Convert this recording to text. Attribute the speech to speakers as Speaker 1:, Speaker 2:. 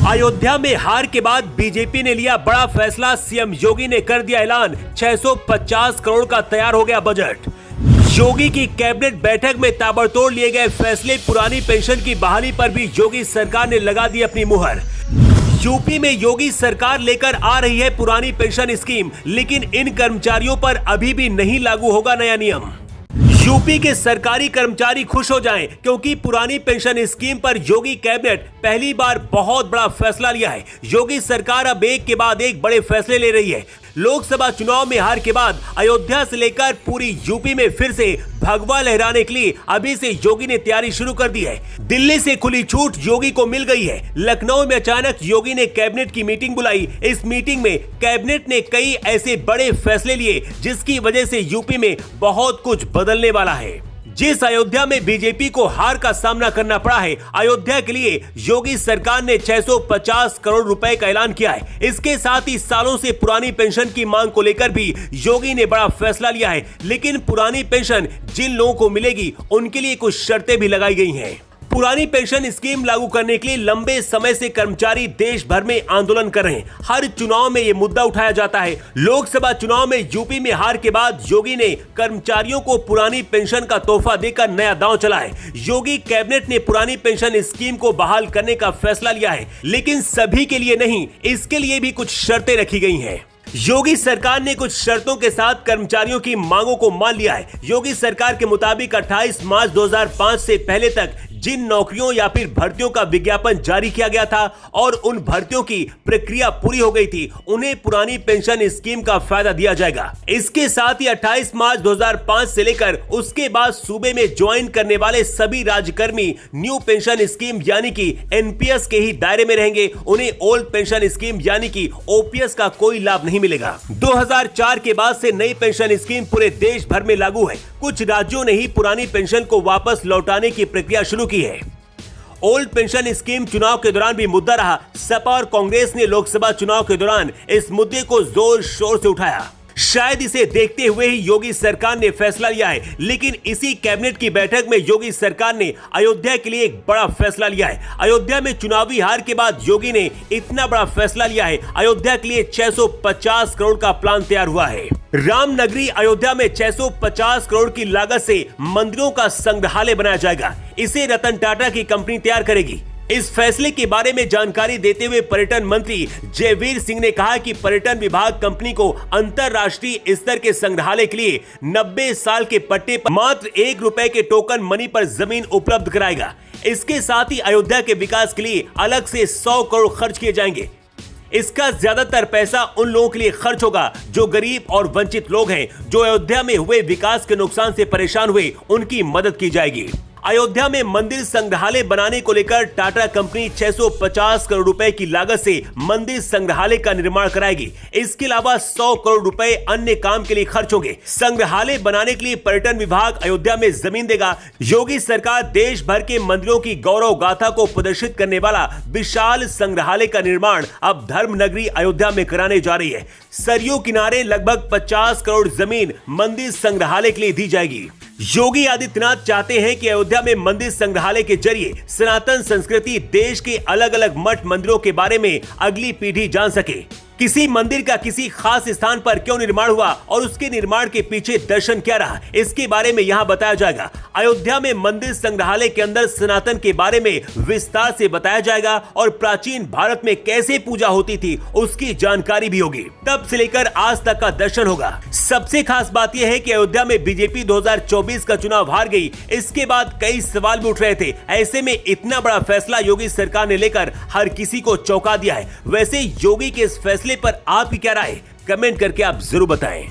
Speaker 1: अयोध्या में हार के बाद बीजेपी ने लिया बड़ा फैसला। सीएम योगी ने कर दिया ऐलान, 650 करोड़ का तैयार हो गया बजट। योगी की कैबिनेट बैठक में ताबड़तोड़ लिए गए फैसले। पुरानी पेंशन की बहाली पर भी योगी सरकार ने लगा दी अपनी मुहर। यूपी में योगी सरकार लेकर आ रही है पुरानी पेंशन स्कीम, लेकिन इन कर्मचारियों पर अभी भी नहीं लागू होगा नया नियम। यूपी के सरकारी कर्मचारी खुश हो जाएं, क्योंकि पुरानी पेंशन स्कीम पर योगी कैबिनेट पहली बार बहुत बड़ा फैसला लिया है। योगी सरकार अब एक के बाद एक बड़े फैसले ले रही है। लोकसभा चुनाव में हार के बाद अयोध्या से लेकर पूरी यूपी में फिर से भगवा लहराने के लिए अभी से योगी ने तैयारी शुरू कर दी है। दिल्ली से खुली छूट योगी को मिल गई है। लखनऊ में अचानक योगी ने कैबिनेट की मीटिंग बुलाई। इस मीटिंग में कैबिनेट ने कई ऐसे बड़े फैसले लिए जिसकी वजह से यूपी में बहुत कुछ बदलने वाला है। जिस अयोध्या में बीजेपी को हार का सामना करना पड़ा है, अयोध्या के लिए योगी सरकार ने 650 करोड़ रुपए का ऐलान किया है। इसके साथ ही सालों से पुरानी पेंशन की मांग को लेकर भी योगी ने बड़ा फैसला लिया है। लेकिन पुरानी पेंशन जिन लोगों को मिलेगी उनके लिए कुछ शर्तें भी लगाई गई हैं। पुरानी पेंशन स्कीम लागू करने के लिए लंबे समय से कर्मचारी देश भर में आंदोलन कर रहे हैं। हर चुनाव में ये मुद्दा उठाया जाता है। लोकसभा चुनाव में यूपी में हार के बाद योगी ने कर्मचारियों को पुरानी पेंशन का तोहफा देकर नया दांव चला है। योगी कैबिनेट ने पुरानी पेंशन स्कीम को बहाल करने का फैसला लिया है, लेकिन सभी के लिए नहीं, इसके लिए भी कुछ शर्तें रखी गई हैं। योगी सरकार ने कुछ शर्तों के साथ कर्मचारियों की मांगों को मान लिया है। योगी सरकार के मुताबिक 28 मार्च 2005 से पहले तक जिन नौकरियों या फिर भर्तियों का विज्ञापन जारी किया गया था और उन भर्तियों की प्रक्रिया पूरी हो गई थी, उन्हें पुरानी पेंशन स्कीम का फायदा दिया जाएगा। इसके साथ ही 28 मार्च 2005 से लेकर उसके बाद सूबे में ज्वाइन करने वाले सभी राज्यकर्मी न्यू पेंशन स्कीम यानी कि एनपीएस के ही दायरे में रहेंगे। उन्हें ओल्ड पेंशन स्कीम यानी कि ओपीएस का कोई लाभ नहीं मिलेगा। 2004 के बाद से नई पेंशन स्कीम पूरे देश भर में लागू है। कुछ राज्यों ने ही पुरानी पेंशन को वापस लौटाने की प्रक्रिया शुरू की है। ओल्ड पेंशन स्कीम चुनाव के दौरान भी मुद्दा रहा। सपा और कांग्रेस ने लोकसभा चुनाव के दौरान इस मुद्दे को जोर शोर से उठाया। शायद इसे देखते हुए ही योगी सरकार ने फैसला लिया है। लेकिन इसी कैबिनेट की बैठक में योगी सरकार ने अयोध्या के लिए एक बड़ा फैसला लिया है। अयोध्या में चुनावी हार के बाद योगी ने इतना बड़ा फैसला लिया है। अयोध्या के लिए 650 करोड़ का प्लान तैयार हुआ है। रामनगरी अयोध्या में 650 करोड़ की लागत से मंदिरों का संग्रहालय बनाया जाएगा। इसे रतन टाटा की कंपनी तैयार करेगी। इस फैसले के बारे में जानकारी देते हुए पर्यटन मंत्री जयवीर सिंह ने कहा कि पर्यटन विभाग कंपनी को अंतरराष्ट्रीय स्तर के संग्रहालय के लिए 90 साल के पट्टे पर मात्र ₹1 के टोकन मनी पर जमीन उपलब्ध कराएगा। इसके साथ ही अयोध्या के विकास के लिए अलग से 100 करोड़ खर्च किए जाएंगे। इसका ज्यादातर पैसा उन लोगों के लिए खर्च होगा जो गरीब और वंचित लोग हैं। जो अयोध्या में हुए विकास के नुकसान से परेशान हुए, उनकी मदद की जाएगी। अयोध्या में मंदिर संग्रहालय बनाने को लेकर टाटा कंपनी 650 करोड़ रुपए की लागत से मंदिर संग्रहालय का निर्माण कराएगी। इसके अलावा 100 करोड़ रुपए अन्य काम के लिए खर्च होंगे। संग्रहालय बनाने के लिए पर्यटन विभाग अयोध्या में जमीन देगा। योगी सरकार देश भर के मंदिरों की गौरव गाथा को प्रदर्शित करने वाला विशाल संग्रहालय का निर्माण अब धर्म नगरी अयोध्या में कराने जा रही है। सरयू किनारे लगभग 50 करोड़ जमीन मंदिर संग्रहालय के लिए दी जाएगी। योगी आदित्यनाथ चाहते हैं कि अयोध्या में मंदिर संग्रहालय के जरिए सनातन संस्कृति, देश के अलग अलग मठ मंदिरों के बारे में अगली पीढ़ी जान सके। किसी मंदिर का किसी खास स्थान पर क्यों निर्माण हुआ और उसके निर्माण के पीछे दर्शन क्या रहा, इसके बारे में यहाँ बताया जाएगा। अयोध्या में मंदिर संग्रहालय के अंदर सनातन के बारे में विस्तार से बताया जाएगा और प्राचीन भारत में कैसे पूजा होती थी उसकी जानकारी भी होगी। तब से लेकर आज तक का दर्शन होगा। सबसे खास बात यह है कि अयोध्या में बीजेपी 2024 का चुनाव हार गई। इसके बाद कई सवाल भी उठ रहे थे। ऐसे में इतना बड़ा फैसला योगी सरकार ने लेकर हर किसी को चौंका दिया है। वैसे योगी के इस फैसले पर आपकी क्या राय, कमेंट करके आप जरूर बताएं।